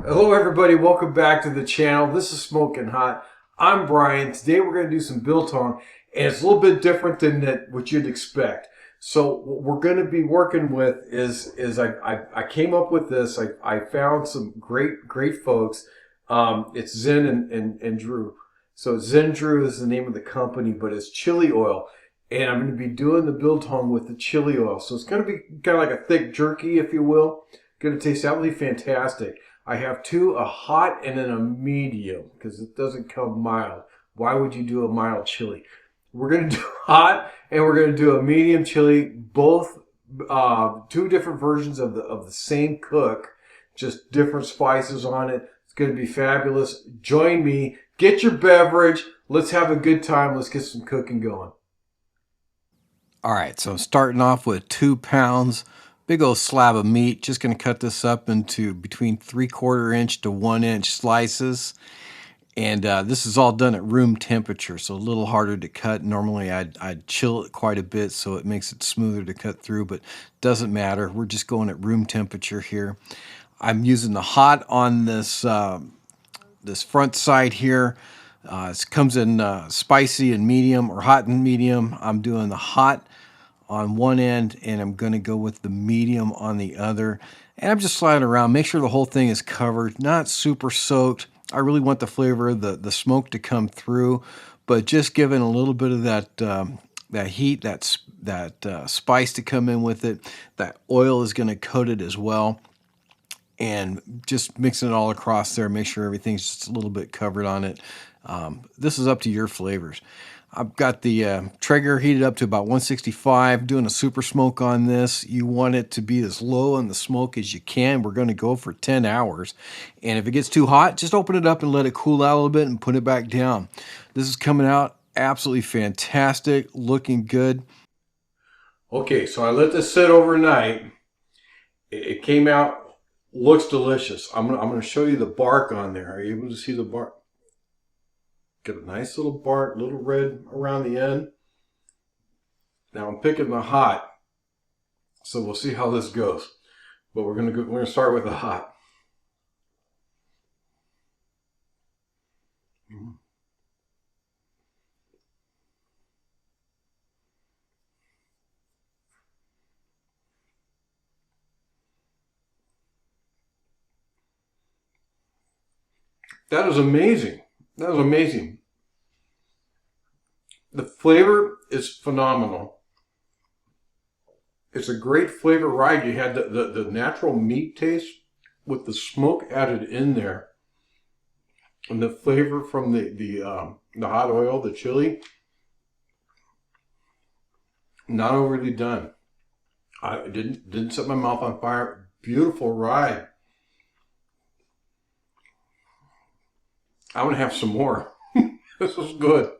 Hello everybody, welcome back to the channel. This is Smoking Hot. I'm Brian. Today we're going to do some biltong, and it's a little bit different than what you'd expect. So what we're going to be working with is I came up with this. I found some great folks. It's Zen and Drew. So Zen Drew is the name of the company, but it's chili oil. And I'm going to be doing the biltong with the chili oil. So it's going to be kind of like a thick jerky, if you will. Going to taste absolutely fantastic. I have two, a hot and then a medium, because it doesn't come mild. Why would you do a mild chili? We're going to do hot and we're going to do a medium chili, both two different versions of the same cook, just different spices on it. It's going to be fabulous. Join me. Get your beverage. Let's have a good time. Let's get some cooking going. All right, so I'm starting off with 2 pounds, big old slab of meat. Just going to cut this up into between 3/4 inch to 1 inch slices. And this is all done at room temperature, so a little harder to cut. Normally I'd chill it quite a bit so it makes it smoother to cut through, but doesn't matter. We're just going at room temperature here. I'm using the hot on this this front side here. It comes in spicy and medium, or hot and medium. I'm doing the hot on one end and I'm going to go with the medium on the other. And I'm just sliding around, make sure the whole thing is covered, not super soaked. I really want the flavor of the smoke to come through, but just giving a little bit of that heat, that spice to come in with it. That oil is going to coat it as well. And just mixing it all across there, make sure everything's just a little bit covered on it. This is up to your flavors. I've got the Traeger heated up to about 165, doing a super smoke on this. You want it to be as low in the smoke as you can. We're going to go for 10 hours. And if it gets too hot, just open it up and let it cool out a little bit and put it back down. This is coming out absolutely fantastic, looking good. Okay, so I let this sit overnight. It came out, looks delicious. I'm gonna show you the bark on there. Are you able to see the bark? Got a nice little bark, little red around the end. Now I'm picking the hot, so we'll see how this goes. But we're gonna start with the hot. That is amazing. That was amazing. The flavor is phenomenal. It's a great flavor ride. You had the natural meat taste with the smoke added in there, and the flavor from the hot oil, the chili. Not overly done. I didn't set my mouth on fire. Beautiful ride. I'm gonna have some more. This is good.